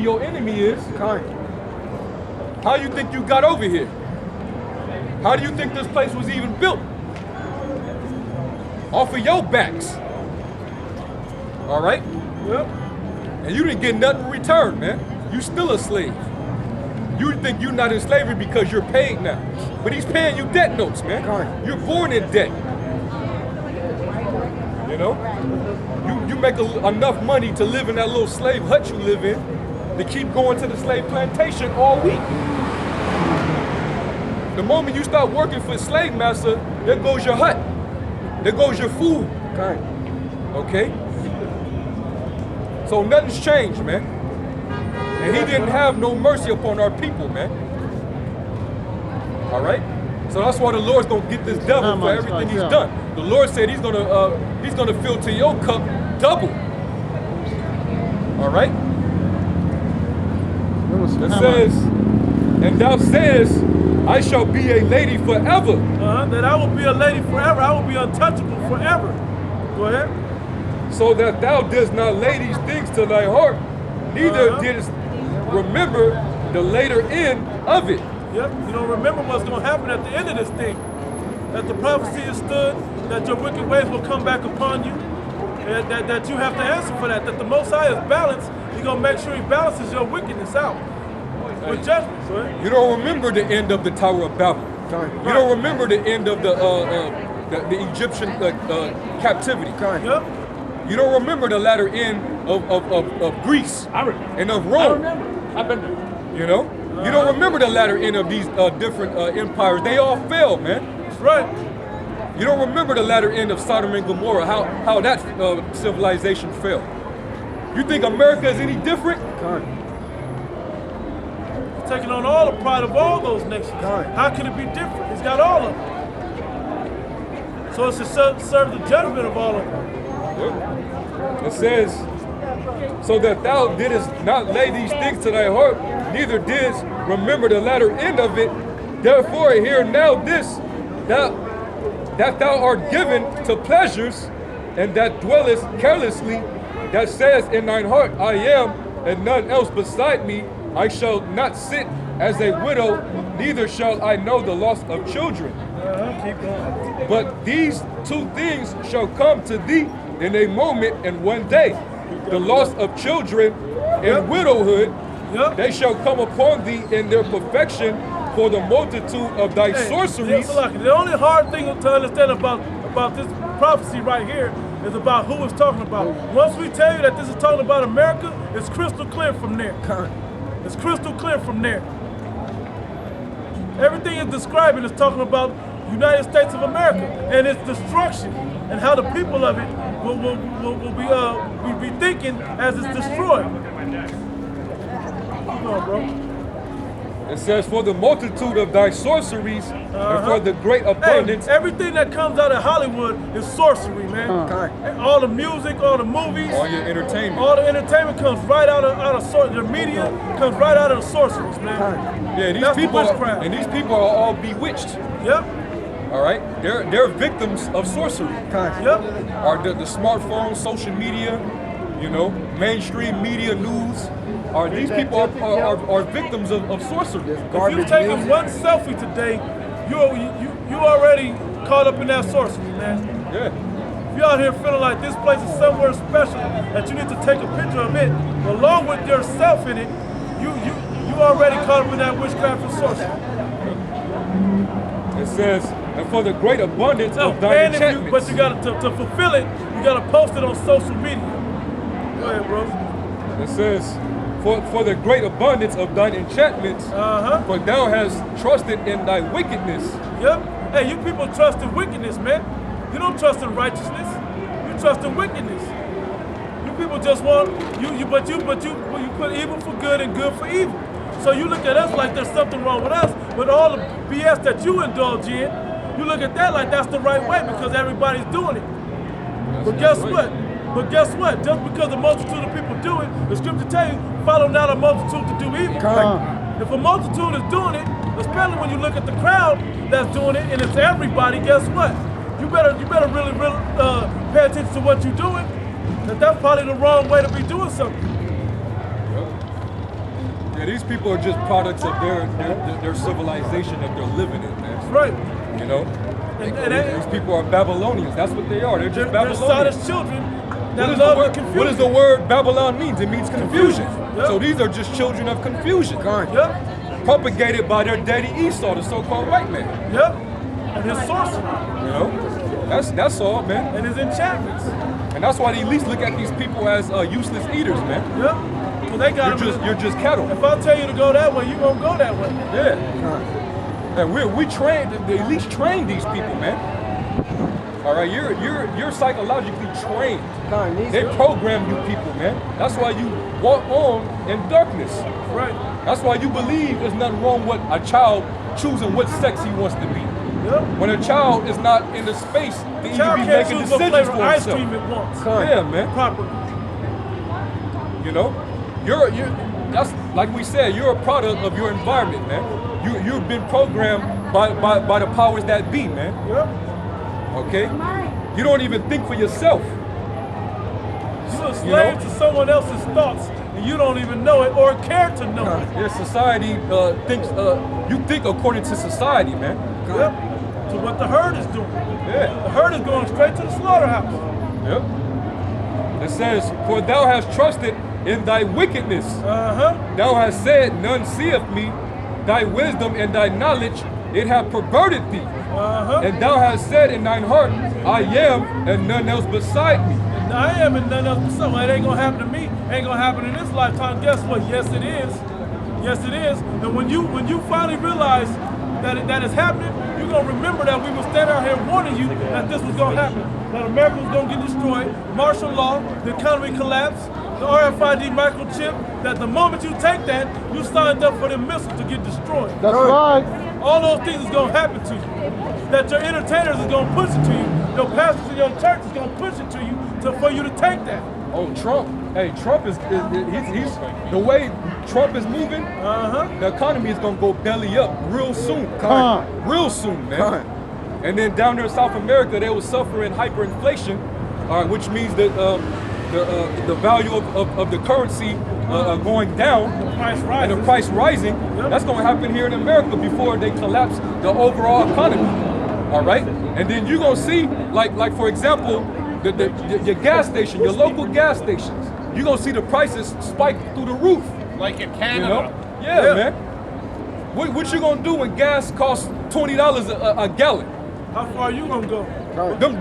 your enemy is, Kind. how you think you got over here? How do you think this place was even built? Off of your backs. All right? Yep. And you didn't get nothing in return, man. You still a slave. You think you're not in slavery because you're paid now. But he's paying you debt notes, man. Right. You're born in debt. You know? You make enough money to live in that little slave hut you live in to keep going to the slave plantation all week. The moment you start working for a slave master, there goes your hut. There goes your food. Kind. Okay? So nothing's changed, man. And he didn't have no mercy upon our people, man. All right? So that's why the Lord's gonna get this devil for everything he's done. The Lord said he's gonna fill to your cup double. All right? It says, and thou sayest, I shall be a lady forever. That I will be a lady forever. I will be untouchable forever. Go ahead. So that thou didst not lay these things to thy heart, neither didst remember the later end of it. Yep. You don't remember what's going to happen at the end of this thing. That the prophecy is stood, that your wicked ways will come back upon you, and that you have to answer for that. That the Most High is balanced. He's going to make sure he balances your wickedness out with judgment. Right? You don't remember the end of the Tower of Babel. You don't remember the end of the Egyptian captivity. Yep. You don't remember the latter end of Greece and of Rome. I remember. I've been there. You know? You don't remember the latter end of these different empires. They all fell, man. That's right. You don't remember the latter end of Sodom and Gomorrah, how that civilization fell. You think America is any different? Taking on all the pride of all those nations. Right. How can it be different? He's got all of them. So it's to serve the judgment of all of them. It says, so that thou didst not lay these things to thy heart, neither didst remember the latter end of it. Therefore hear now this, that thou art given to pleasures, and that dwellest carelessly, that says in thine heart, I am, and none else beside me. I shall not sit as a widow, neither shall I know the loss of children. Keep going. But these two things shall come to thee in a moment and one day. The loss of children and widowhood, they shall come upon thee in their perfection for the multitude of thy sorceries. The only hard thing to understand about this prophecy right here is about who it's talking about. Once we tell you that this is talking about America, it's crystal clear from there. It's crystal clear from there. Everything it's describing is talking about United States of America and its destruction and how the people of it will be thinking as it's destroyed. Come on, bro. It says, for the multitude of thy sorceries and for the great abundance. Hey, everything that comes out of Hollywood is sorcery, man. All the music, all the movies, all your entertainment. All the entertainment comes right out of sorcery. The media comes right out of the sorceries, man. Yeah, these people are all bewitched. Yep. All right, they're victims of sorcery. Yep. Are the smartphone, social media, you know, mainstream media news. These people are victims of sorcery. If you taking one selfie today, you already caught up in that sorcery, man. Yeah. If you're out here feeling like this place is somewhere special, that you need to take a picture of it, along with yourself in it, you already caught up in that witchcraft and sorcery. It says, and for the great abundance of thine enchantments. But you got to fulfill it, you got to post it on social media. Go ahead, bro. It says, for the great abundance of thine enchantments, for thou hast trusted in thy wickedness. Yep. Hey, you people trust in wickedness, man. You don't trust in righteousness. You trust in wickedness. You people just want you put evil for good and good for evil. So you look at us like there's something wrong with us, but all the BS that you indulge in, you look at that like that's the right way because everybody's doing it. But guess what? Just because a multitude of people do it, the scripture tell you, follow not a multitude to do evil. If a multitude is doing it, especially when you look at the crowd that's doing it, and it's everybody, guess what? You better really pay attention to what you're doing. That's probably the wrong way to be doing something. And these people are just products of their civilization that they're living in, man. That's right. You know? These people are Babylonians. That's what they are. They're just They're Babylonians. Sodom's children that love the confusion. What does the word Babylon mean? It means confusion. Yep. So these are just children of confusion. Yep. Propagated by their daddy Esau, the so-called white man. Yep. And his sorcery. You know? That's all, man. And his enchantments. And that's why the elites look at these people as useless eaters, man. Yep. So they got you're just cattle. If I tell you to go that way, you gonna go that way. Yeah. And we train the elites train these people, man. All right, you're psychologically trained. They program you people, man. That's why you walk on in darkness. Right. That's why you believe there's nothing wrong with a child choosing what sex he wants to be. Yep. When a child is not in the space to even be making decisions for himself. Ice cream it wants. Yeah, man. Properly. You know, you're that's like we said. You're a product of your environment, man. You've been programmed by the powers that be, man. Yep. Okay. You don't even think for yourself. You're a slave to someone else's thoughts, and you don't even know it or care to know it. Your society thinks. You think according to society, man. Yep. To what the herd is doing. Yeah. The herd is going straight to the slaughterhouse. Yep. It says, "For thou hast trusted in thy wickedness. Thou hast said, none seeth me. Thy wisdom and thy knowledge, it hath perverted thee. And thou hast said in thine heart, I am, and none else beside me." I am and none else beside me. It ain't gonna happen to me. Ain't gonna happen in this lifetime. Guess what? Yes, it is. Yes, it is. And when you finally realize that it's happening, you're gonna remember that we were standing out here warning you that this was gonna happen. That America was gonna get destroyed, martial law, the economy collapse, the RFID microchip, that the moment you take that, you signed up for the missiles to get destroyed. That's right. All those things is gonna happen to you. That your entertainers is gonna push it to you. Your pastors in your church is gonna push it to you for you to take that. Oh, Trump. Hey, Trump he's the way Trump is moving, the economy is gonna go belly up real soon. Real soon, man. And then down there in South America, they were suffering hyperinflation, which means that the value of the currency going down, and the price rising. That's gonna happen here in America before they collapse the overall economy. All right, and then you're gonna see, like for example, your gas station, your local gas stations, you're gonna see the prices spike through the roof. Like in Canada. You know? Yeah, man. What you gonna do when gas costs $20 a gallon? How far you gonna go? Them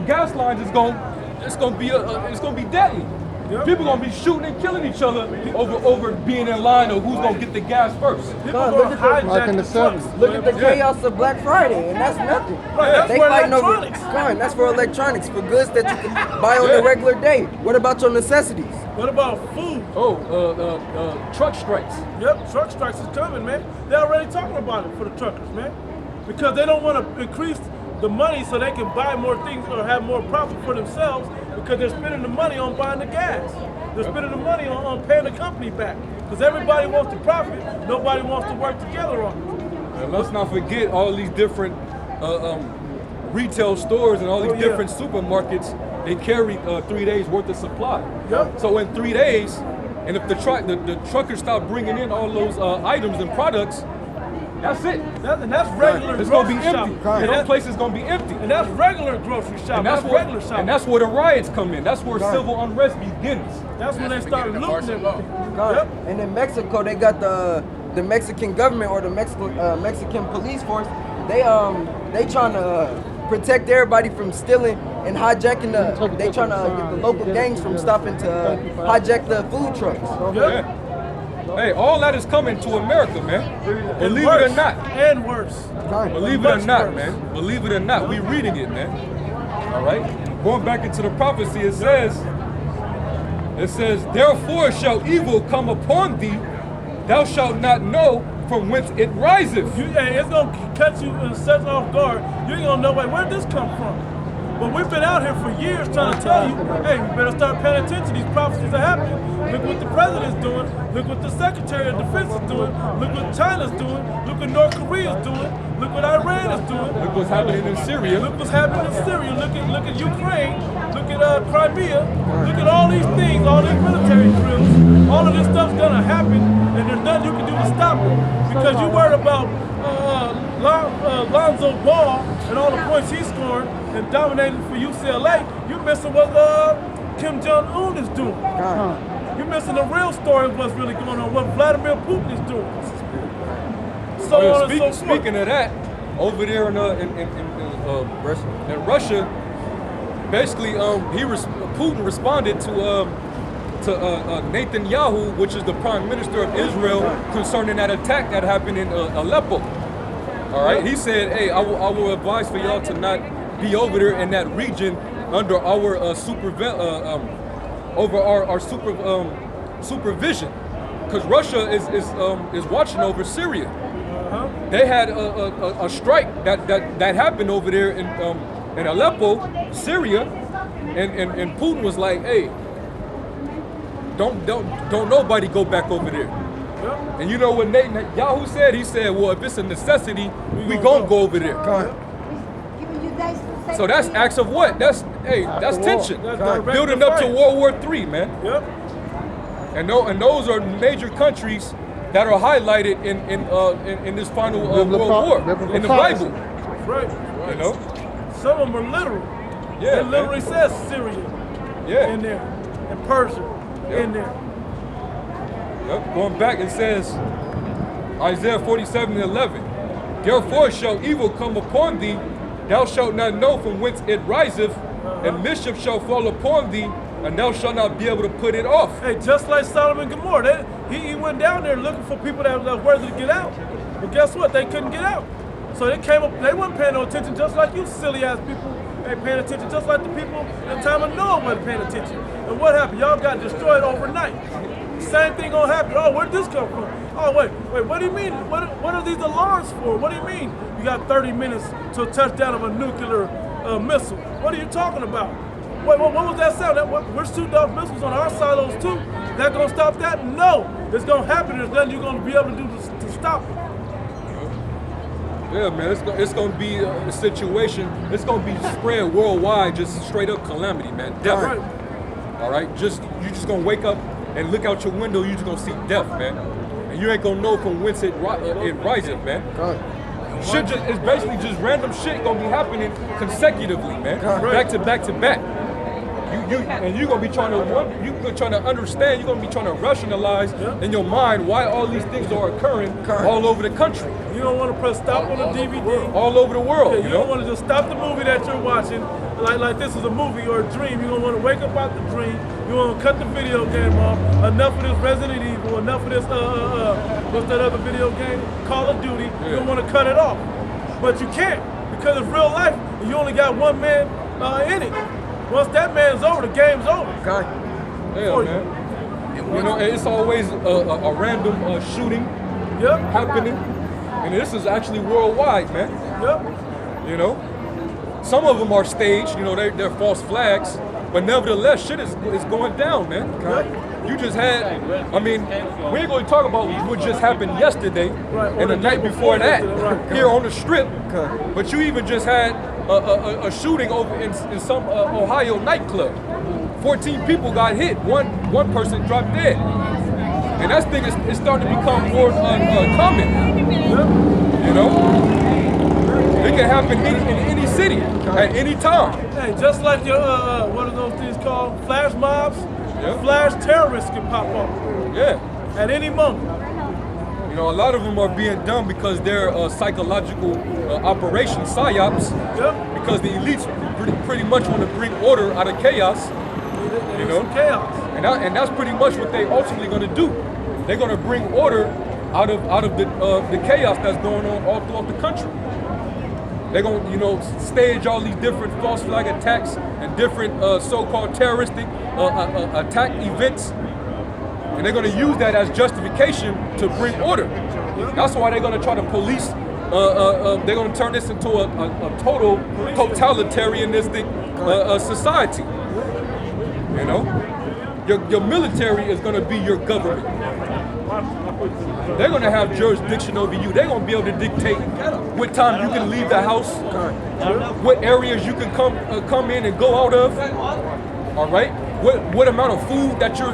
gas lines it's gonna be deadly. Yep. People gonna be shooting and killing each other over being in line of who's gonna get the gas first. Look at the chaos of Black Friday, and that's nothing. Right, they fight electronics. That's for electronics, for goods that you can buy on a regular day. What about your necessities? What about food? Truck strikes. Yep, truck strikes is coming, man. They're already talking about it for the truckers, man. Because they don't want to increase the money so they can buy more things or have more profit for themselves, because they're spending the money on buying the gas. They're spending the money on paying the company back. Because everybody wants to profit, nobody wants to work together on it. And let's not forget all these different retail stores and all these different supermarkets. They carry 3 days worth of supply. Yep. So in 3 days, and if the truckers stop bringing in all those items and products, that's it. And that's regular it's grocery gonna be empty. shopping. That place is gonna be empty. And that's regular grocery shopping. And that's where the riots come in. That's where civil unrest begins. That's when they start looting everything. Yep. And in Mexico, they got the Mexican government or the Mexican police force. They trying to protect everybody from stealing and hijacking they trying to get the local gangs from stopping to hijack the food trucks. Yeah. Hey, all that is coming to America, man. Believe it or not. And worse. Believe it or not, man. Believe it or not. We reading it, man. All right? Going back into the prophecy, it says, therefore shall evil come upon thee, thou shalt not know from whence it riseth. It's going to cut you and set you off guard. You ain't going to know, where did this come from? But we've been out here for years trying to tell you, hey, you better start paying attention. These prophecies are happening. Look what the president's doing. Look what the Secretary of Defense is doing. Look what China's doing. Look what North Korea's doing. Look what Iran is doing. Look what's happening in Syria. Look what's happening in Syria. Look at Ukraine. Look at Crimea. Look at all these things, all these military drills. All of this stuff's gonna happen, and there's gonna stop it because you worried about Lonzo Ball and all the points he's scoring and dominating for UCLA. You're missing what Kim Jong-un is doing. You're missing the real story of what's really going on, what Vladimir Putin is doing. So on and so forth. Speaking of that, over there in Russia, basically, Putin responded to Netanyahu, which is the Prime Minister of Israel, concerning that attack that happened in Aleppo. All right, he said, "Hey, I will advise for y'all to not be over there in that region under our supervision, because Russia is watching over Syria." They had a strike that happened over there in Aleppo, Syria, and Putin was like, "Hey, don't nobody go back over there." And you know what Netanyahu said? He said, "Well, if it's a necessity, we gonna go over there." So that's acts of what? That's tension, building up to World War III, man. Yep. And those are major countries that are highlighted in this final World War in the Bible. Right. You know, some of them are literal. Yeah, it literally says Syria in there, and Persia in there. Yep. Going back, it says Isaiah 47:11. Therefore shall evil come upon thee, thou shalt not know from whence it riseth, and mischief shall fall upon thee, and thou shalt not be able to put it off. Hey, just like Sodom and Gomorrah, he went down there looking for people that were worthy to get out. But guess what? They couldn't get out. So they came up, they weren't paying no attention, just like you silly ass people ain't paying attention, just like the people in the time of Noah wasn't paying attention. And what happened? Y'all got destroyed overnight. Same thing gonna happen. Oh, where'd this come from? Oh, wait, what do you mean? What are these alarms for? What do you mean? You got 30 minutes to a touchdown of a nuclear missile. What are you talking about? Wait, what was that sound? We're shooting off missiles on our silos too. That gonna stop that? No, it's gonna happen. There's nothing you're gonna be able to do to stop it. Yeah, man, it's gonna be a situation. It's gonna be spread worldwide, just straight up calamity, man. Death. Right. All right, you just gonna wake up and look out your window. You just gonna see death, man, and you ain't gonna know from whence it rises, man. It's basically just random shit gonna be happening consecutively, man, back to back to back. You're gonna be trying to understand. You're gonna be trying to rationalize in your mind why all these things are occurring all over the country. You don't want to press stop on a DVD. All over the world. Yeah, you don't want to just stop the movie that you're watching, like this is a movie or a dream. You don't want to wake up out the dream. You want to cut the video game off. Enough of this Resident Evil. Enough of this what's that other video game? Call of Duty. You don't want to cut it off, but you can't because it's real life. And you only got one man in it. Once that man's over, the game's over. Yeah, man. You know, it's always a random shooting happening. And this is actually worldwide, man. You know? Some of them are staged, you know, they're false flags. But nevertheless, shit is going down, man. You just had, I mean, we ain't going to talk about what just happened yesterday and the night before that here on the Strip. But you even just had a shooting over in some Ohio nightclub. 14 people got hit. One person dropped dead. And that thing is starting to become more common. You know? It can happen in any city at any time. Hey, just like your, what are those things called? Flash mobs? Flash terrorists can pop up. Yeah. At any moment. You know, a lot of them are being done because they're psychological operations, psyops. Because the elites pretty much want to bring order out of chaos. You know? Chaos. And that's pretty much what they ultimately going to do. They're going to bring order out of the chaos that's going on all throughout the country. They're going to, you know, stage all these different false flag attacks and different so-called terroristic attack events. And they're going to use that as justification to bring order. That's why they're going to try to police. They're going to turn this into a total totalitarianistic society. You know, your military is going to be your government. They're going to have jurisdiction over you. They're going to be able to dictate what time you can leave the house, what areas you can come in and go out of. All right, what amount of food that you're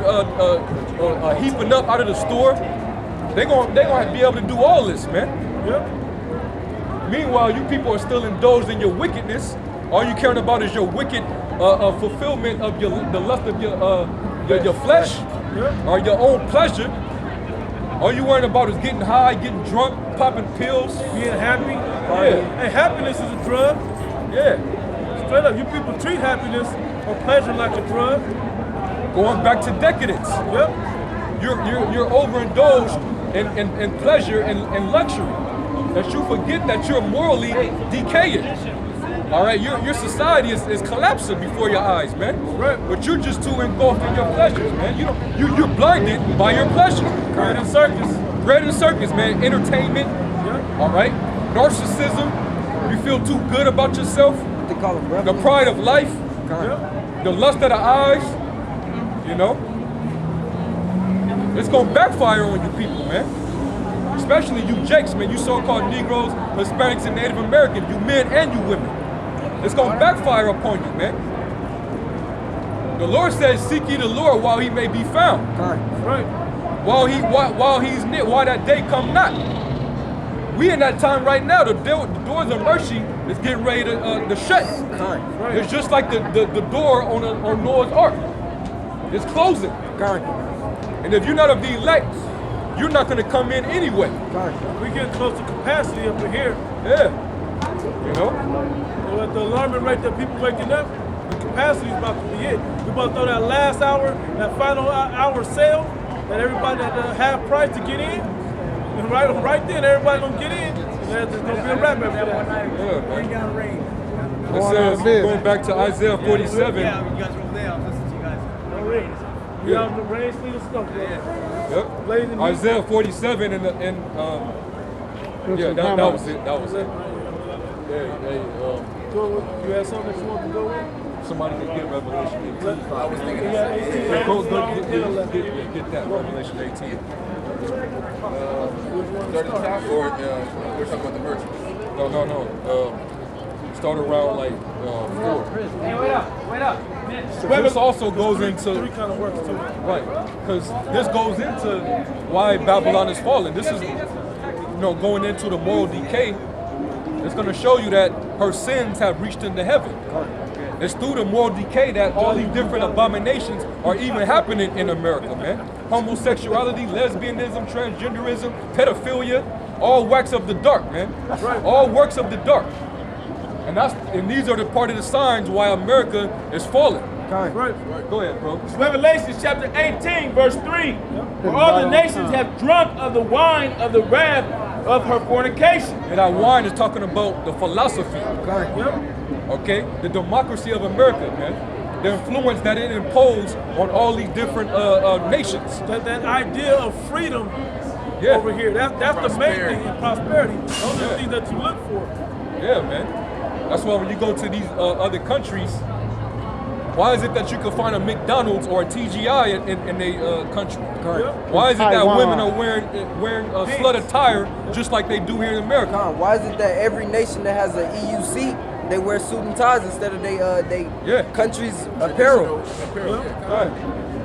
heaping up out of the store. They gonna be able to do all this, man. Yep. Meanwhile, you people are still indulged in your wickedness. All you caring about is your wicked fulfillment of the lust of your flesh or your own pleasure. All you worrying about is getting high, getting drunk, popping pills. Being happy. Yeah. Hey, happiness is a drug. Yeah. Straight up, you people treat happiness or pleasure like a drug. Going back to decadence. Yep. You're overindulged in pleasure and luxury. That you forget that you're morally decaying. All right, your society is collapsing before your eyes, man. Right. But you're just too engulfed in your pleasures, man. You're blinded by your pleasure. Bread and circus. Bread and circus, man. Entertainment. Yep. All right. Narcissism. You feel too good about yourself. They call it The pride of life. Yep. The lust of the eyes. You know. It's gonna backfire on you people, man. Especially you Jakes, man. You so-called Negroes, Hispanics, and Native Americans. You men and you women. It's gonna backfire upon you, man. The Lord says, "Seek ye the Lord while He may be found." Right. While He's near, while that day come not. We in that time right now. The doors of mercy is getting ready to shut. Right. It's just like the door on Noah's Ark. It's closing. And if you're not of the elect, you're not gonna come in anyway. We getting close to capacity up in here. Yeah. You know. So at the alarming rate that people waking up, the capacity is about to be it. We about to throw that last hour, that final hour sale, that everybody at the half price to get in. And right then, everybody gonna get in. And there's gonna be a wrap after that. Yeah, man. It says, going back to Isaiah 47. We out in the rain, sleet, and snow. Yep. Blazing heat. Isaiah 47 yeah, that was it. That was it. You had something that you want to go with? Somebody can get Revelation 18. I was thinking Get that, Revelation 18. Start at the top, or we're talking about the merchants? No. Start around like 4. Hey, wait up. This also goes into Three kind of works too. right, because this goes into why Babylon is falling. This is, going into the moral decay. It's going to show you that her sins have reached into heaven. It's through the moral decay that all these different abominations are even happening in America, man. Homosexuality, lesbianism, transgenderism, pedophilia, all works of the dark, man. All works of the dark. And these are the part of the signs why America is falling. Right. Go ahead, bro. Revelation chapter 18, verse 3. For all the nations have drunk of the wine of the wrath of her fornication. And that wine is talking about the philosophy. Okay? The democracy of America, man. The influence that it imposed on all these different nations. That idea of freedom Yeah. over here, that's the main thing in prosperity. Those are the things that you look for. Yeah, man. That's why when you go to these other countries, why is it that you can find a McDonald's or a TGI in a country? Why is it that women are wearing slut attire just like they do here in America? Why is it that every nation that has an EUC, they wear suit and ties instead of they country's apparel? Right.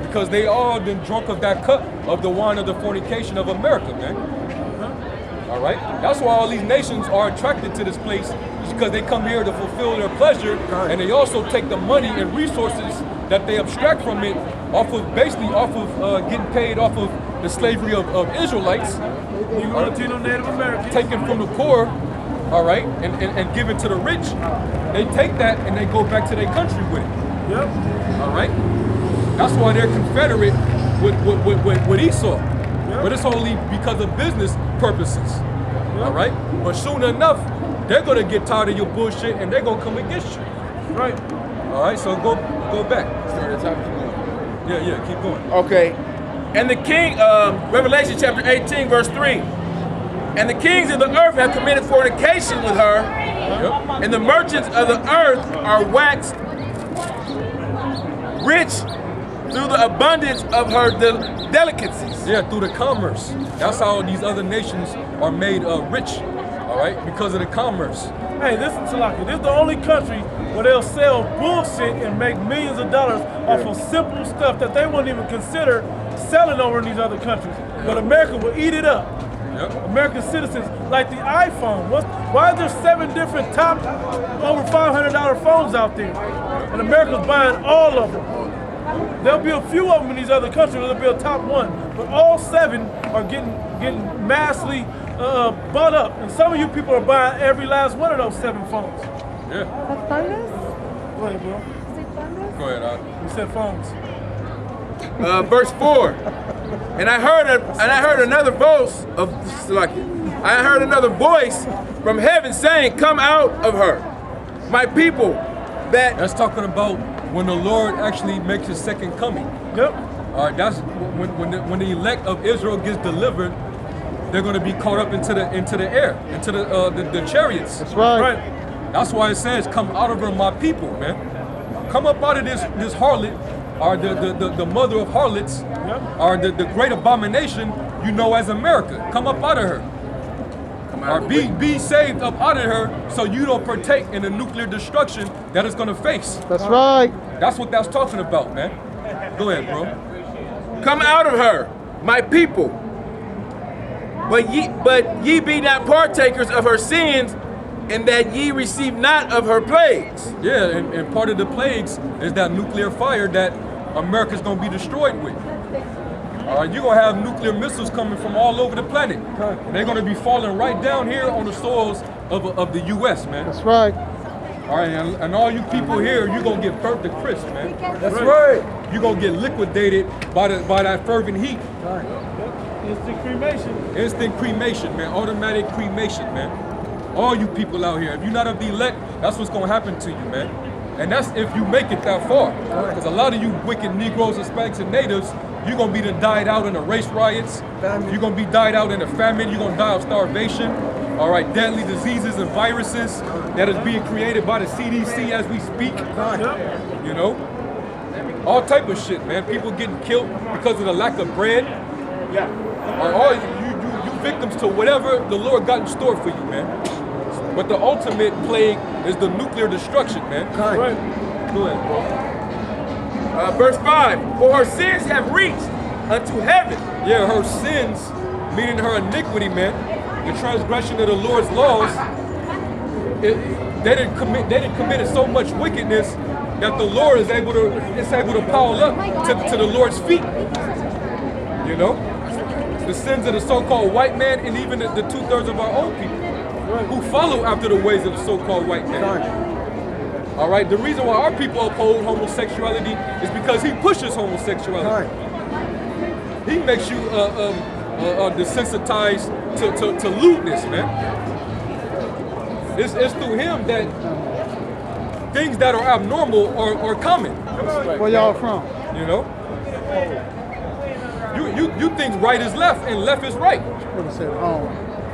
Because they all been drunk of that cup of the wine of the fornication of America, man. All right? That's why all these nations are attracted to this place, is because they come here to fulfill their pleasure, and they also take the money and resources that they abstract from it basically off of getting paid off of the slavery of Israelites. Latino Native Americans. Taken from the poor, all right, and given to the rich. They take that and they go back to their country with it. Yep. All right? That's why they're confederate with Esau. Yep. But it's only because of business purposes. Yep. All right? But soon enough, they're gonna get tired of your bullshit and they're gonna come against you. Right. All right, so go back. Start at the top, keep going. Yeah, keep going. Okay. And the king, Revelation chapter 18, verse 3. And the kings of the earth have committed fornication with her, and the merchants of the earth are waxed rich through the abundance of her delicacies. Yeah, through the commerce. That's how these other nations are made rich, all right, because of the commerce. Hey, this is the only country where they'll sell bullshit and make millions of dollars off of simple stuff that they wouldn't even consider selling over in these other countries. but America will eat it up. Yep. American citizens, like the iPhone. Why is there 7 different top over $500 phones out there? And America's buying all of them. There'll be a few of them in these other countries. There'll be a top one, but all 7 are getting massively bought up. And some of you people are buying every last one of those 7 phones. Yeah. Go ahead, bro. Go ahead, Al. You said phones. Verse 4. And I heard another voice of I heard another voice from heaven saying, "Come out of her, my people." That's talking about when the Lord actually makes his second coming. Yep. All right, that's when the elect of Israel gets delivered, they're going to be caught up into the air, into the chariots. That's right. Right. That's why it says, "Come out of her, my people," man. Come up out of this harlot, or the mother of harlots, or the great abomination you know as America. Come up out of her. Or be saved up out of her so you don't partake in the nuclear destruction that it's going to face. That's right. That's what that's talking about, man. Go ahead, bro. Come out of her, my people. But ye be not partakers of her sins, and that ye receive not of her plagues. Yeah, and part of the plagues is that nuclear fire that America's going to be destroyed with. All right, you're going to have nuclear missiles coming from all over the planet. And they're going to be falling right down here on the soils of the U.S., man. That's right. All right, and all you people here, you're going to get burnt to crisp, man. That's right. You're going to get liquidated by that fervent heat. Instant cremation. Instant cremation, man. Automatic cremation, man. All you people out here, if you're not of the elect, that's what's going to happen to you, man. And that's if you make it that far. Because a lot of you wicked Negroes, Hispanics, and natives, you're going to be died out in the race riots. You're going to be died out in the famine. You're going to die of starvation. All right, deadly diseases and viruses that is being created by the CDC as we speak. You know? All type of shit, man. People getting killed because of the lack of bread. Or all you victims to whatever the Lord got in store for you, man. But the ultimate plague is the nuclear destruction, man. Right. Go ahead, bro. Verse 5. For her sins have reached unto heaven. Yeah, her sins, meaning her iniquity, man. The transgression of the Lord's laws. They didn't commit so much wickedness that the Lord is able to pile up to the Lord's feet. You know? The sins of the so-called white man and even the 2/3 of our own people who follow after the ways of the so-called white man. All right, the reason why our people uphold homosexuality is because he pushes homosexuality. He makes you desensitized to lewdness, man. It's through him that things that are abnormal are common. Where y'all from? You know? You think right is left and left is right. What it said,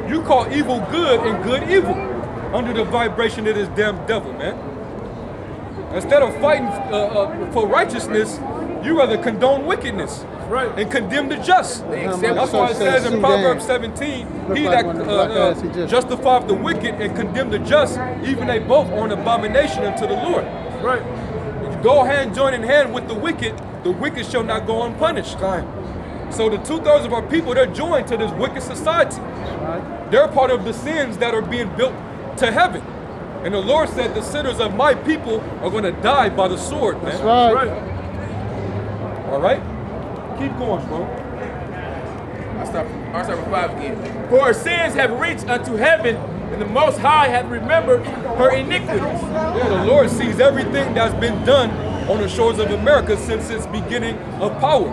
You call evil good and good evil under the vibration of this damn devil, man. Instead of fighting for righteousness, you rather condone wickedness and condemn the just. That's why it says in Proverbs 17, he that justifieth the wicked and condemn the just, even they both are an abomination unto the Lord. Right. If you go join in hand with the wicked shall not go unpunished. So the 2/3 of our people, they're joined to this wicked society. They're part of the sins that are being built to heaven. And the Lord said the sinners of my people are going to die by the sword, man. That's right. All right? Keep going, bro. I'll start from 5 again. For her sins have reached unto heaven, and the Most High hath remembered her iniquities. Yeah, the Lord sees everything that's been done on the shores of America since its beginning of power.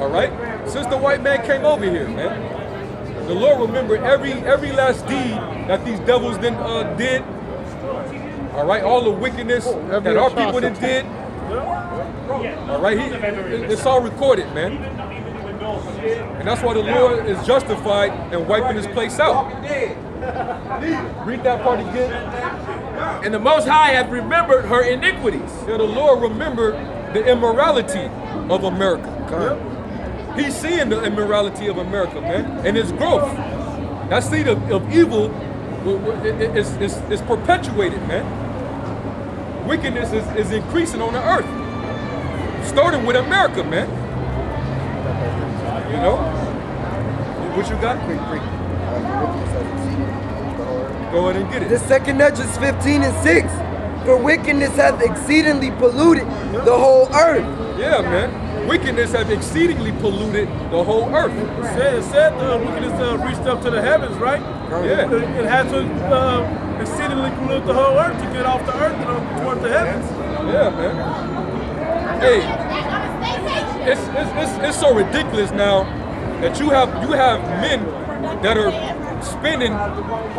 All right? Since the white man came over here, man. The Lord remembered every last deed that these devils did. All right? All the wickedness that our people did. All right? It's all recorded, man. And that's why the Lord is justified in wiping this place out. Read that part again. And the Most High hath remembered her iniquities. Yeah, the Lord remembered the immorality of America. He's seeing the immorality of America, man, and its growth. That seed of evil is perpetuated, man. Wickedness is increasing on the earth, starting with America, man. You know? What you got? Go ahead and get The it. second Esdras 15 and 6. For wickedness hath exceedingly polluted the whole earth. Yeah, man. Wickedness have exceedingly polluted the whole earth. It said the wickedness reached up to the heavens, right? Yeah. It had to exceedingly pollute the whole earth to get off the earth and toward the heavens. Yeah, man. Hey, it's so ridiculous now that you have men that are spending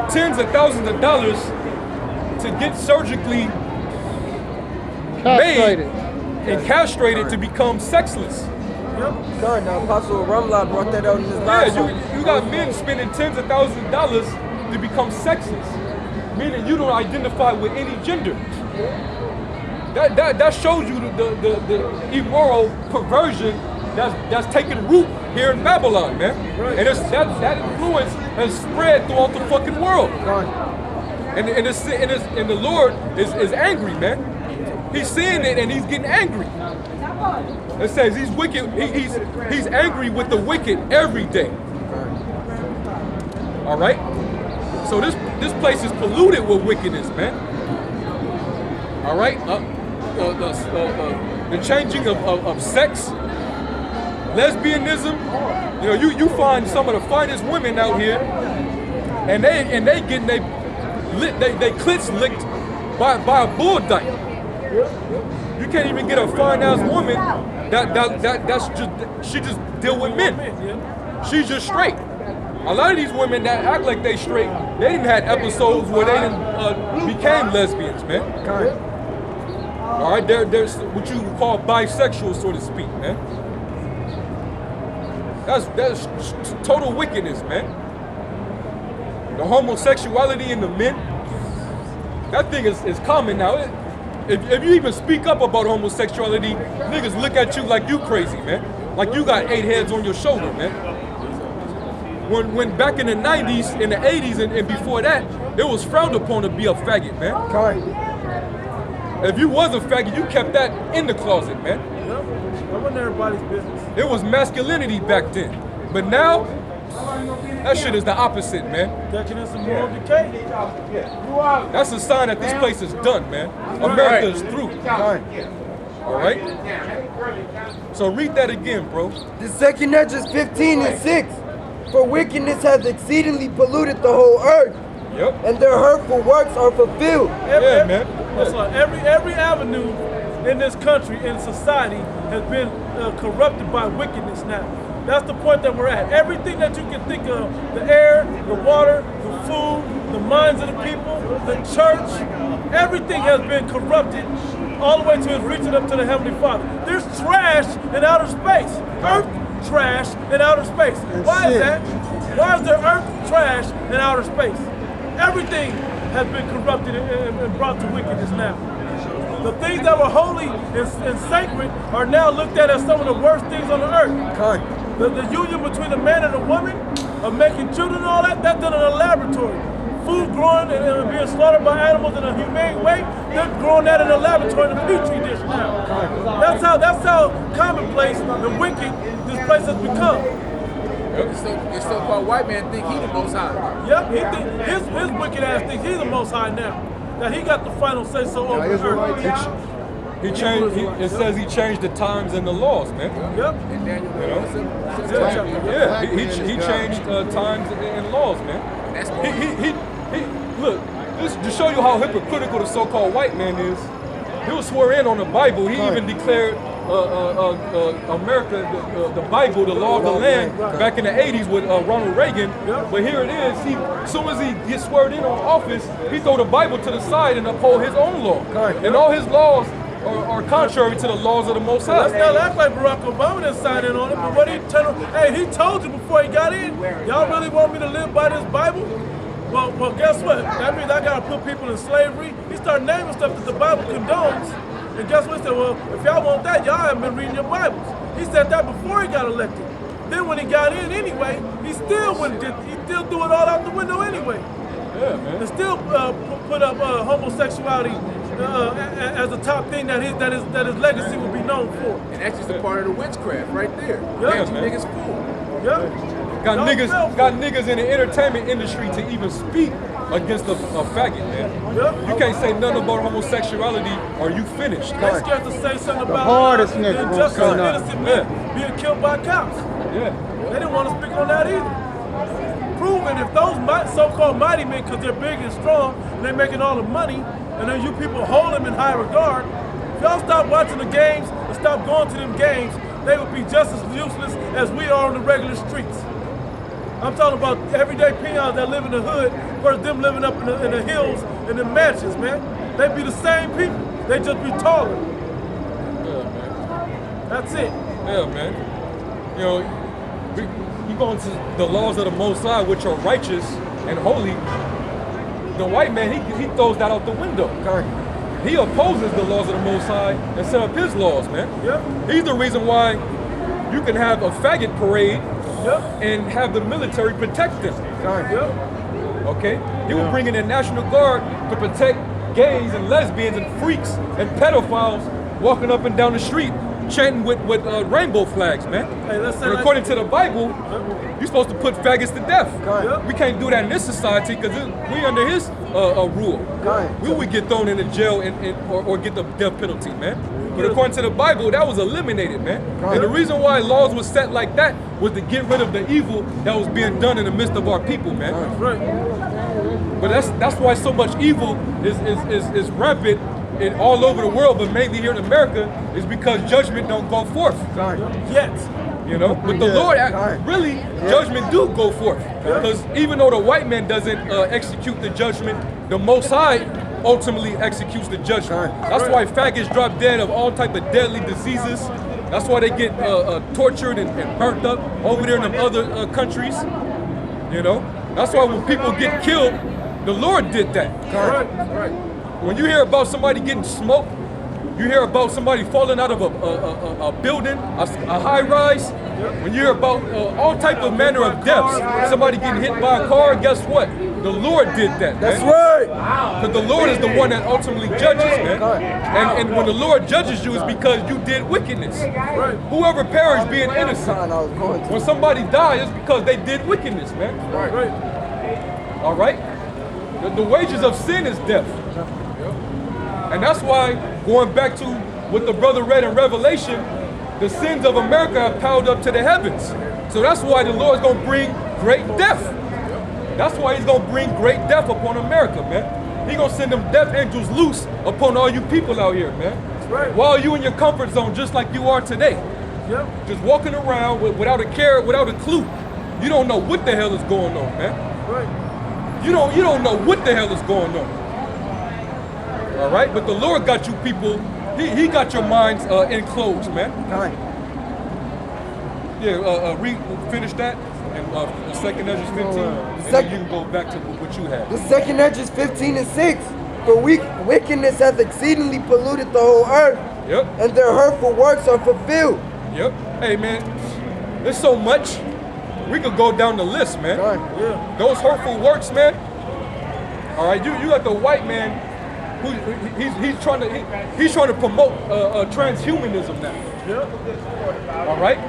tens of thousands of dollars to get surgically Castrated. made and castrated to become sexless. Sorry, now Apostle Ramla brought that out in his Yeah, live show. you got men spending tens of thousands of dollars to become sexless, meaning you don't identify with any gender. That shows you the immoral perversion that's taking root here in Babylon, man. Right. And that influence has spread throughout the fucking world. And the Lord is angry, man. He's seeing it and he's getting angry. It says he's wicked. He's angry with the wicked every day. All right. So this place is polluted with wickedness, man. All right. The changing of sex, lesbianism. You know, you find some of the finest women out here, and they getting they clits licked by a bull dyke. You can't even get a fine ass woman she just deal with men. She's just straight. A lot of these women that act like they straight, they didn't have episodes where they didn't became lesbians, man. All right, they're what you would call bisexual, so to speak, man. That's total wickedness, man. The homosexuality in the men, that thing is common now. If you even speak up about homosexuality, niggas look at you like you crazy, man. Like you got 8 heads on your shoulder, man. When back in the 90s, in the 80s, and before that, it was frowned upon to be a faggot, man. If you was a faggot, you kept that in the closet, man. That wasn't everybody's business. It was masculinity back then. But now, that shit is the opposite, man. Decadence and moral decay. That's a sign that this place is done, man. America is through. All right? So read that again, bro. The second Esdras 15 and 6. For wickedness hath exceedingly polluted the whole earth, Yep. and their hurtful works are fulfilled. Yeah, man. Every avenue in this country, in society, has been corrupted by wickedness now. That's the point that we're at. Everything that you can think of, the air, the water, the food, the minds of the people, the church, everything has been corrupted all the way to its reaching up to the Heavenly Father. There's trash in outer space. Earth trash in outer space. Why is that? Why is there earth trash in outer space? Everything has been corrupted and brought to wickedness now. The things that were holy and sacred are now looked at as some of the worst things on the earth. The union between a man and a woman, of making children and all that, that's done in a laboratory. Food growing and being slaughtered by animals in a humane way, they're growing that in a laboratory in a petri dish now. That's how commonplace and wicked this place has become. The so-called white man think he the most high. Yep, he think his wicked ass thinks he's the most high now. That he got the final say so over the earth. It says he changed the times and the laws, man. Yep. And Daniel, Yeah, he changed times and laws, man. That's He look, just to show you how hypocritical the so-called white man is. He was swore in on the Bible. He even declared America, the Bible, the law of the land, back in the 80s with Ronald Reagan. But here it is. As soon as he gets sworn in on office, he throw the Bible to the side and uphold his own law. And all his laws are contrary to the laws of the Most High. Let's not act like Barack Obama didn't sign in on it, but what he he told you before he got in, y'all really want me to live by this Bible? Well, guess what? That means I gotta put people in slavery. He started naming stuff that the Bible condones. And guess what? He said, well, if y'all want that, y'all haven't been reading your Bibles. He said that before he got elected. Then when he got in anyway, he still threw it all out the window anyway. Yeah, man. And still put up homosexuality as a top thing that his legacy will be known for. And that's just a part of the witchcraft right there. Yeah, Damn, you man. niggas fool. Yeah. Got Y'all niggas, fell for got it. niggas in the entertainment industry to even speak against a faggot, man. Yeah. You can't say nothing about homosexuality or you finished. They scared to say something about hardest the nigga won't injustice say of nothing. innocent men being killed by cops. Yeah. They didn't want to speak on that either. Proving if those so-called mighty men, because they're big and strong, and they're making all the money, and then you people hold them in high regard, if y'all stop watching the games and stop going to them games, they would be just as useless as we are on the regular streets. I'm talking about everyday peons that live in the hood versus them living up in the hills and the mansions, man. They be the same people. They just be taller. Yeah, man. That's it. Yeah, man. You know, you go into the laws of the Most High, which are righteous and holy. The white man, he throws that out the window. He opposes the laws of the Most High and set up his laws, man. Yeah. He's the reason why you can have a faggot parade Yeah. and have the military protect them. Yeah. Okay? He will bring in the National Guard to protect gays and lesbians and freaks and pedophiles walking up and down the street chanting with rainbow flags, man. Hey, let's say And like- according to the Bible, you're supposed to put faggots to death. Yeah. We can't do that in this society because we under his rule. We would get thrown into jail or get the death penalty, man. But according to the Bible, that was eliminated, man. And the reason why laws were set like that was to get rid of the evil that was being done in the midst of our people, man. Right. But that's why so much evil is rampant in all over the world, but mainly here in America, is because judgment don't go forth. Yet. You know, but the Lord really judgment do go forth, because even though the white man doesn't execute the judgment, the Most High ultimately executes the judgment. That's why faggots drop dead of all type of deadly diseases. That's why they get tortured and burnt up over there in them other countries. You know, that's why when people get killed, the Lord did that. Right. When you hear about somebody getting smoked, you hear about somebody falling out of a building, a high rise. When you hear about all type of manner of deaths, somebody getting hit by a car, guess what? The Lord did that. That's man. right. Because the Lord is the one that ultimately judges, man. And when the Lord judges you, it's because you did wickedness. Right. Whoever perished being innocent. I was going to. When somebody dies, it's because they did wickedness, man. Right. All right? The wages of sin is death. And that's why, going back to what the brother read in Revelation, the sins of America have piled up to the heavens. So that's why the Lord's going to bring great death. That's why he's going to bring great death upon America, man. He's going to send them death angels loose upon all you people out here, man. That's right. While you in your comfort zone, just like you are today. Yep. Just walking around without a care, without a clue. You don't know what the hell is going on, man. Right. You don't know what the hell is going on. All right, but the Lord got you people. He got your minds enclosed, man. Yeah, finish that and second Ezra 15, and then you can go back to what you had. The second Ezra 15 and 6. For wickedness hath exceedingly polluted the whole earth, Yep, and their hurtful works are fulfilled. yep. Hey, man, there's so much. We could go down the list, man. Yeah. Those hurtful works, man. All right, you got the white man. He's trying to promote transhumanism now. Yeah. All right,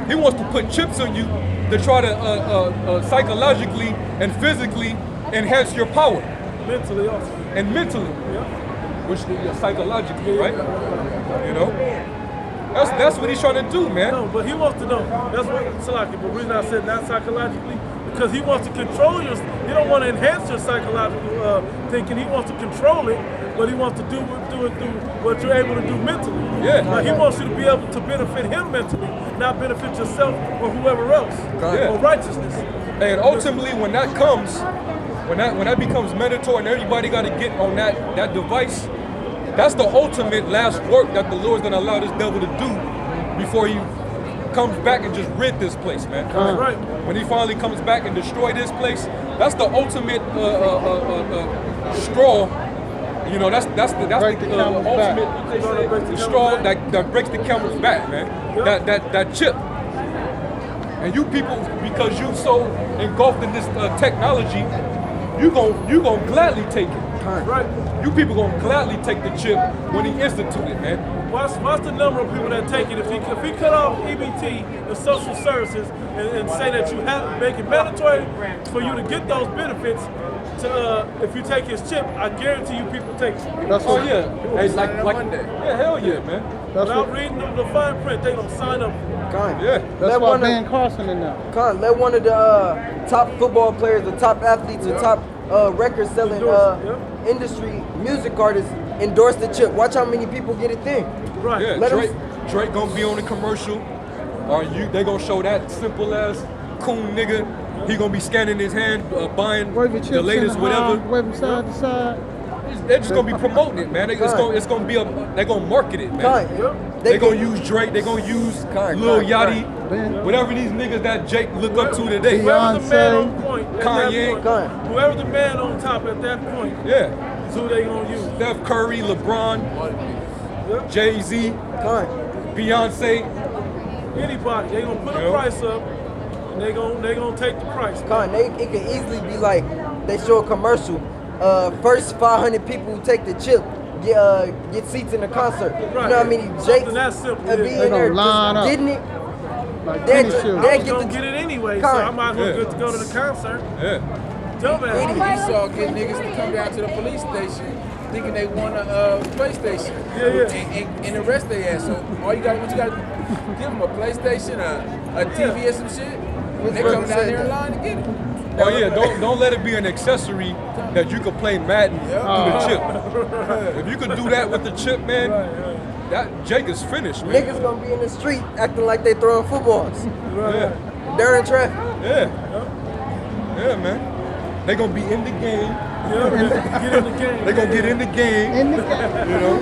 he wants to put chips on you to try to psychologically and physically enhance your power Mentally also. and mentally, Yeah. which psychologically, right? You know, that's what he's trying to do, man. No, but he wants to know. That's what Salaki. But the reason I said not psychologically, because he wants to control your. He don't want to enhance your psychological thinking. He wants to control it, but he wants to do it through what you're able to do mentally. Yeah. Like he wants you to be able to benefit him mentally, not benefit yourself or whoever else. Yeah. Or righteousness. And ultimately, when that comes, when that becomes mandatory, and everybody got to get on that device, that's the ultimate last work that the Lord's gonna allow this devil to do before he comes back and just rid this place, man. Right. When he finally comes back and destroy this place, that's the ultimate straw. You know, that's the Break the camel's back. ultimate what they say, the straw that breaks the camel's back, man. That chip. And you people, because you so engulfed in this technology, you gon' gladly take it. Right. You people gonna gladly take the chip when he instituted, man. Watch the number of people that take it. If he cut off EBT, the social services, and say that you have to make it mandatory for you to get those benefits, if you take his chip, I guarantee you people take it. That's Oh what, yeah. Hey, like Monday. yeah, hell yeah, man. that's Without what, reading the fine print, they don't sign up. Con. Yeah. that's Let why one Ben of, Carson in there. Con, let one of the top football players, the top athletes, the top record selling industry music artists endorse the chip. Watch how many people get it then. Right. Yeah, Let 'em- Drake gonna be on the commercial. Or they gonna show that simple ass coon nigga. He gonna be scanning his hand, buying Wave your chips the latest in the whatever. high, wave them side to side. They're just gonna be promoting it, man. It's gonna be they're gonna market it, man. Con. They gonna use Drake. They gonna use Con, Lil con, Yachty, Ben. whatever these niggas that Jake look up to today. Whoever the man on Beyonce, point, at Kanye. that point, whoever the man on top at that point, Yeah, is who they gonna use. Steph Curry, LeBron, Jay-Z, Con. Beyonce. Anybody, they gonna put a Yep. price up, and they gonna take the price. Con. It could easily be like they show a commercial. First 500 people who take the chip get seats in the concert. You know how many Jakes Something that simple, and be yeah. in They there gonna line just up. getting it. Like They tennis just- shoes. they- I was get gonna the- get it anyway, so Con. I might as well Yeah. get to go to the concert. Yeah. Dumbass. You saw get niggas to come down to the police station thinking they won a PlayStation. Yeah. And arrest their ass. So what you got to give them a PlayStation, a TV or some shit. Which They come brother down said there in that? line to get it. Oh yeah, don't let it be an accessory that you can play Madden through the chip. If you could do that with the chip, man, that Jake is finished, man. Niggas gonna be in the street acting like they throwing footballs Yeah, during traffic. yeah, yeah, man. They gonna be in the game. Yeah, get in the game. They gonna get in the game. In the You know.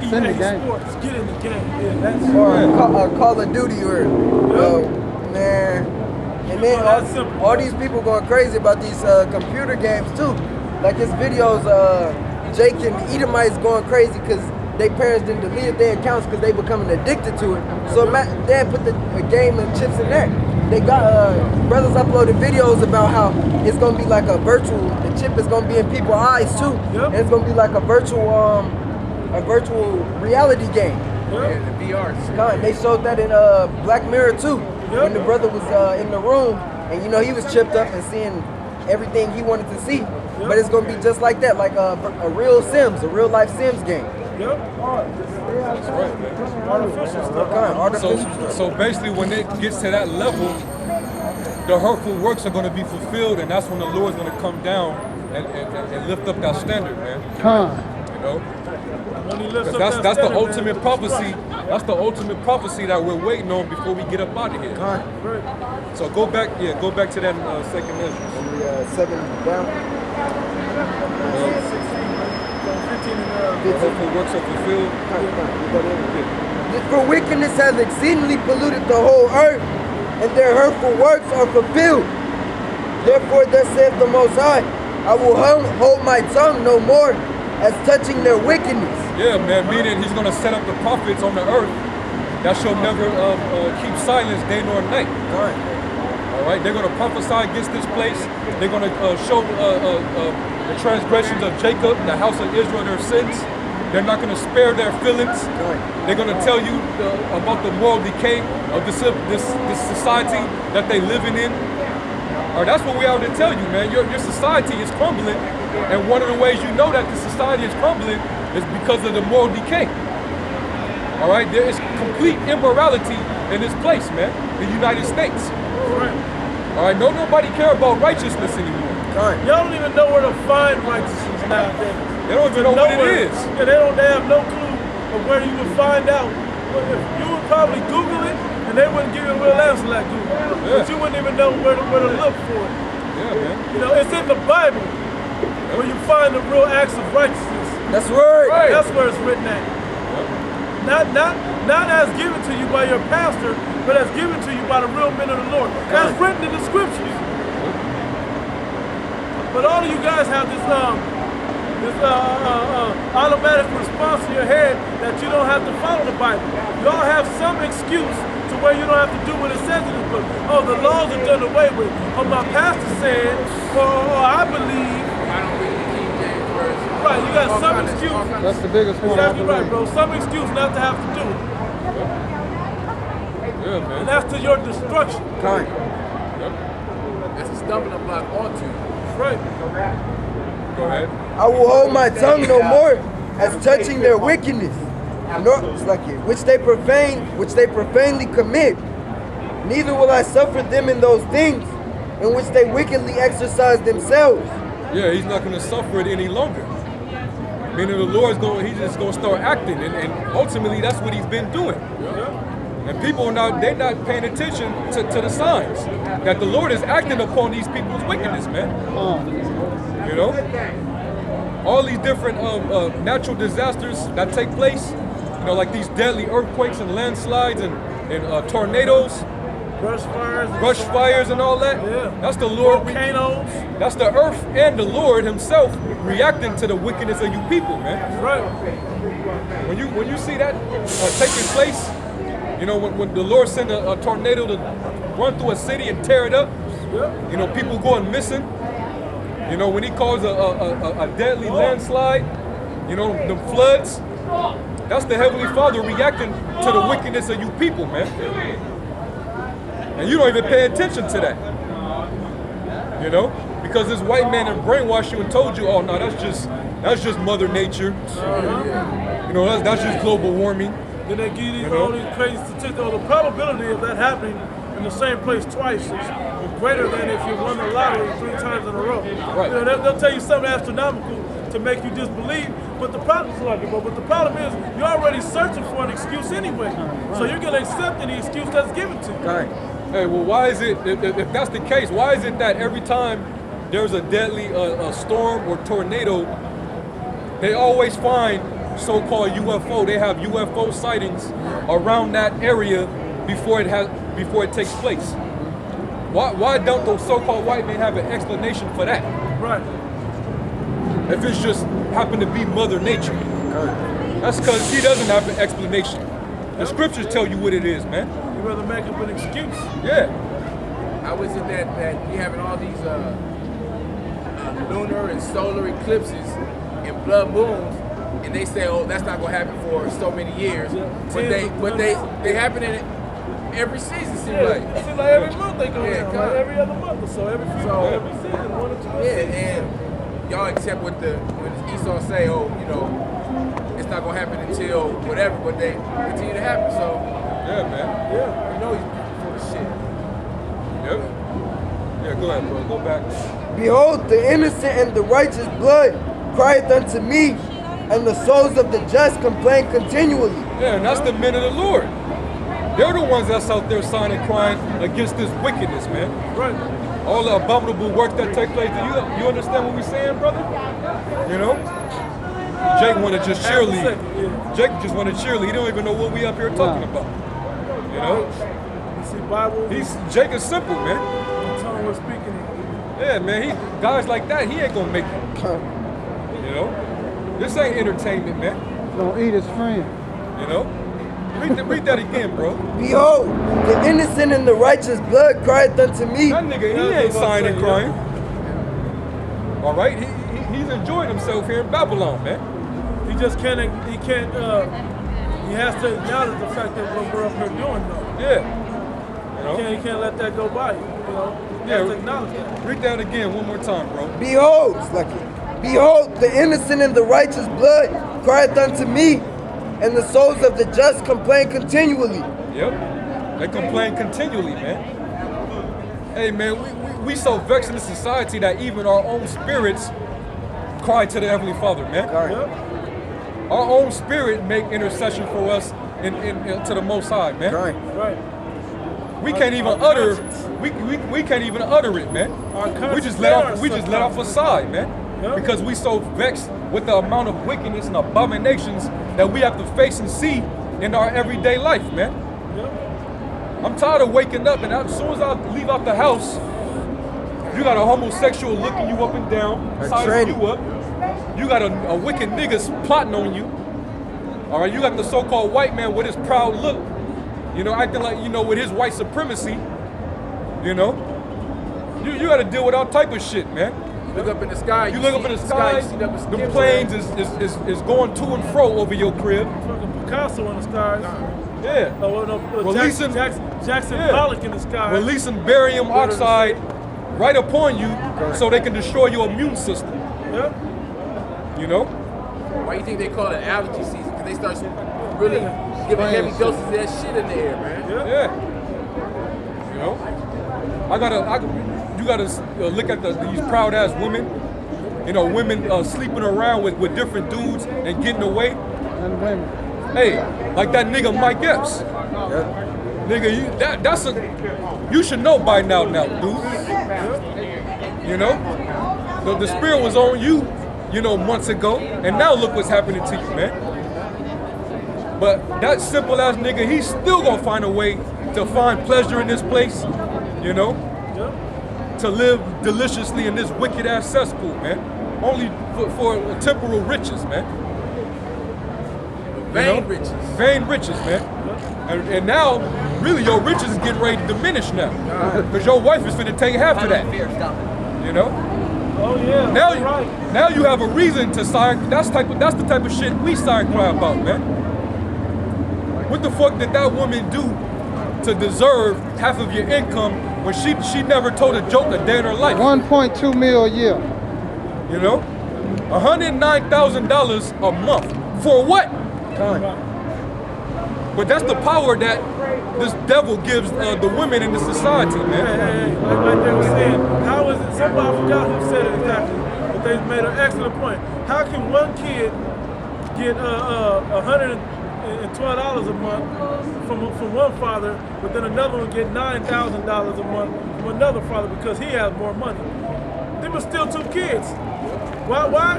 in the EA game. Sports, get in the game. Yeah, that's Or Call of Duty or man. And then Oh, that's simple. all these people going crazy about these computer games too. Like his videos, Jake and Edomites going crazy because their parents didn't delete their accounts because they becoming addicted to it. So Dad put the game and chips in there. They got brothers uploaded videos about how it's gonna be like a virtual. The chip is gonna be in people's eyes too, and it's gonna be like a virtual reality game. Yeah, the VR. God, they showed that in Black Mirror too. When the brother was in the room, and you know he was tripped up and seeing everything he wanted to see. But it's gonna be just like that, like a real Sims, a real life Sims game. Yep. That's right, man. Artificial stuff. God, artificial. So basically, when it gets to that level, the hurtful works are gonna be fulfilled, and that's when the Lord's gonna come down and lift up that standard, man. Con. You know. When he lifts 'Cause up that's that the standard, ultimate man, prophecy. That's the ultimate prophecy that we're waiting on before we get up out of here. God, Right. So go back to that second Ezra. only 7 down. 15 and The hurtful works are fulfilled. For wickedness has exceedingly polluted the whole earth, and their hurtful works are fulfilled. Therefore, thus saith the Most High, I will hold my tongue no more as touching their wickedness. Yeah, man. Meaning he's gonna set up the prophets on the earth that shall never keep silence day nor night. God, All right, they're going to prophesy against this place. They're going to show the transgressions of Jacob, the house of Israel, their sins. They're not going to spare their feelings. They're going to tell you about the moral decay of this society that they're living in. Or that's what we out to tell you, man. Your society is crumbling, and one of the ways you know that the society is crumbling is because of the moral decay. All right, there is complete immorality in this place, man. The United States. All right, nobody care about righteousness anymore. God. Y'all don't even know where to find righteousness nowadays. They don't even know what it is. Yeah, they have no clue of where you would find out. But if you would probably Google it, and they wouldn't give you a real answer like Google. But you wouldn't even know where to look for it. Yeah, man. You know, it's in the Bible where you find the real acts of righteousness. That's right. Right. That's where it's written at. Not as given to you by your pastor, but as given to you by the real men of the Lord. That's written in the scriptures. But all of you guys have this automatic response in your head that you don't have to follow the Bible. Y'all have some excuse to where you don't have to do what it says in the book. Oh, the laws are done away with. Oh, my pastor said, or I believe. I don't read the King James version. right. You got some excuse. That's the biggest one. I Exactly right, believe. bro. Some excuse not to have to do it. Yeah, man. And that's to your destruction. Kind. That's a stumbling block onto you. That's right. Go ahead. I will hold my tongue no more as touching their wickedness, nor it's like it, which they profanely commit. Neither will I suffer them in those things in which they wickedly exercise themselves. Yeah, he's not going to suffer it any longer. Meaning the Lord's he's just going to start acting, and ultimately that's what he's been doing. And people are not paying attention to the signs that the Lord is acting upon these people's wickedness, man. You know, all these different natural disasters that take place, you know, like these deadly earthquakes and landslides and tornadoes, brush fires and all that. Yeah. That's the Lord. Volcanoes. That's the earth and the Lord himself reacting to the wickedness of you people, man. That's right. When you see that taking place, you know, when the Lord sent a tornado to run through a city and tear it up, you know, people going missing. You know, when he calls a deadly landslide, you know, the floods, that's the Heavenly Father reacting to the wickedness of you people, man. And you don't even pay attention to that. You know? Because this white man have brainwashed you and told you, oh no, that's just Mother Nature. You know, that's just global warming. Then they give you all these crazy statistics. The probability of that happening in the same place twice is greater than if you won the lottery 3 times in a row. Right. You know, they'll tell you something astronomical to make you disbelieve, but the problem is you're already searching for an excuse anyway. So you're going to accept any excuse that's given to you. Kind. Hey, well, why is it, if that's the case, why is it that every time there's a deadly storm or tornado, they always find so-called UFO, they have UFO sightings around that area before it takes place? Why don't those so-called white men have an explanation for that? Right. If it's just happened to be Mother Nature. That's because he doesn't have an explanation. The scriptures tell you what it is, man. You'd rather make up an excuse. Yeah. How is it that you having all these lunar and solar eclipses and blood moons, and they say, oh, that's not gonna happen for so many years, but they happen in every season, seems like. It seems like every month they go down, God. like every other month or so, every season, 1 or 2 seasons. And y'all accept when Esau say, oh, you know, it's not gonna happen until whatever, but they continue to happen. So Yeah, man. Yeah. you know he's full of shit. Yep. Yeah, go ahead, bro. Go back. Behold, the innocent and the righteous blood crieth unto me, and the souls of the just complain continually. Yeah, and that's the men of the Lord. They're the ones that's out there signing and crying against this wickedness, man. Right. All the abominable work that take place. Do you understand what we're saying, brother? You know? Jake want to just cheerlead. Yeah. Jake just want to cheerlead. He don't even know what we up here talking about. You know? You see, Bible. Jake is simple, man. Tongue we're speaking. Yeah, man. Guys like that, he ain't gonna make it. You know? This ain't entertainment, man. Don't eat his friend. You know? Read that again, bro. Behold, the innocent and the righteous blood crieth unto me. That nigga, he ain't signing and crying. All right? He's enjoying himself here in Babylon, man. He just can't, he has to acknowledge the fact that what we're up here doing, though. Yeah. You know? He can't let that go by, you know? He has to acknowledge that. Read that again one more time, bro. Behold, it's like it. Behold, the innocent and the righteous blood crieth unto me, and the souls of the just complain continually. Yep. They complain continually, man. Hey, man, we so vexed in the society that even our own spirits cry to the Heavenly Father, man. Our own spirit make intercession for us to the Most High, man. Right. We can't even utter. We can't even utter it, man. We just let off a sigh, man. Yep. Because we so vexed with the amount of wickedness and abominations that we have to face and see in our everyday life, man. Yep. I'm tired of waking up and as soon as I leave out the house, you got a homosexual looking you up and down, sizing you up. You got a wicked niggas plotting on you. All right, you got the so-called white man with his proud look, you know, acting like, you know, with his white supremacy, you know. You got to deal with all type of shit, man. You look up in the sky. You look up in the sky, you see nothing but the skims planes around. is going to and fro over your crib. Fucking Picasso in the skies. Yeah. Oh, no, Releasing- Jackson Yeah. Pollock in the sky. Releasing barium oxide right upon you so they can destroy your immune system. Yeah. You know? Why you think they call it allergy season? Because they start really giving heavy doses of that shit in the air, man. Yeah. You know? You gotta look at these proud ass women. You know, women sleeping around with different dudes and getting away. And women. Hey, like that nigga Mike Epps. Nigga, you should know by now, dude. You know? The spirit was on you, you know, months ago, and now look what's happening to you, man. But that simple ass nigga, he's still gonna find a way to find pleasure in this place, you know? To live deliciously in this wicked ass cesspool, man. Only for temporal riches, man. Vain riches. Vain riches, man. And now, really, your riches is getting ready to diminish now. Because your wife is finna take half of that. You know? Oh yeah. Now, right. now you have a reason to sign. That's the type of shit we sign cry about, man. What the fuck did that woman do to deserve half of your income when she never told a joke a day in her life? 1.2 mil a year. You know? $109,000 a month. For what? But that's the power that this devil gives the women in the society, man. Hey, like they were saying, how is it? Somebody, I forgot who said it exactly, but they made an excellent point. How can one kid get $112 a month from one father, but then another one get $9,000 a month from another father because he has more money? Them are still two kids. Why?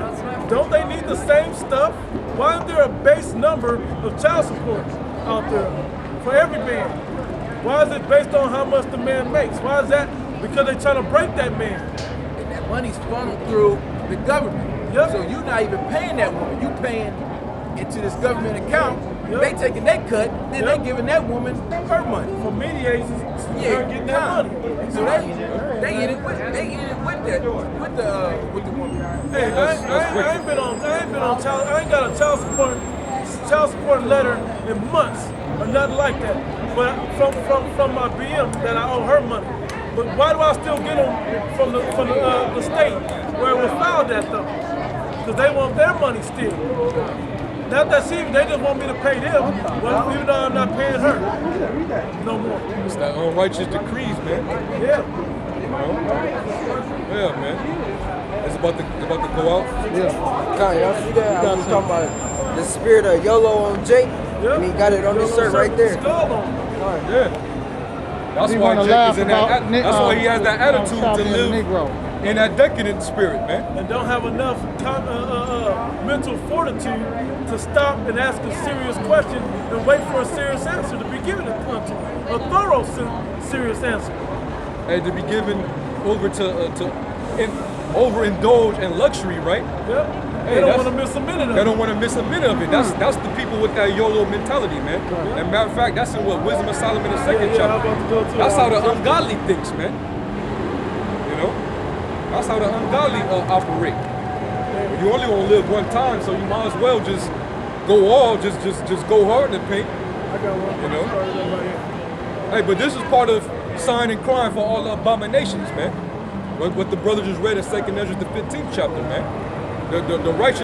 Don't they need the same stuff? Why isn't there a base number of child support out there for every man? Why is it based on how much the man makes? Why is that? Because they're trying to break that man. And that money's funneled through the government. Yep. So you're not even paying that woman. You paying into this government account. Yep. They taking their cut, then Yep. they giving that woman her money. For mediators, Yeah, getting that money. So they eat it with the woman. Hey, I ain't been on child. I ain't got a child support letter in months or nothing like that. But from my BM that I owe her money. But why do I still get them from the state where it was filed at though? Because they want their money still. Not that serious. They just want me to pay them, well, even though I'm not paying her no more. It's that unrighteous decrees, man. Yeah. Yeah, man. It's about to go out. Kanye, y'all see that? I was talking about the spirit of YOLO on Jake, and he got it on his shirt right there. Skull on. Yeah. That's He why wanna Jake laugh is in about that. That's why he has that attitude to South End live Negro. in that decadent spirit, man. And don't have enough mental fortitude to stop and ask a serious question and wait for a serious answer to be given to a thorough, serious answer. And to be given over to overindulge in luxury, right? Yep. Hey, They don't that's- want to miss a minute of They it. don't want to miss a minute of it. That's the people with that YOLO mentality, man. And matter of fact, that's in what Wisdom of Solomon, the second Yeah, I'm chapter. about to go to That's it. how the ungodly thinks, man. You know, that's how the ungodly operate. You only want to live one time, so you might as well just go all, just go hard in the paint. I got one. You know? Hey, but this is part of sign and crime for all the abominations, man. What the brother just read in 2nd Ezra, the 15th chapter, man. The righteous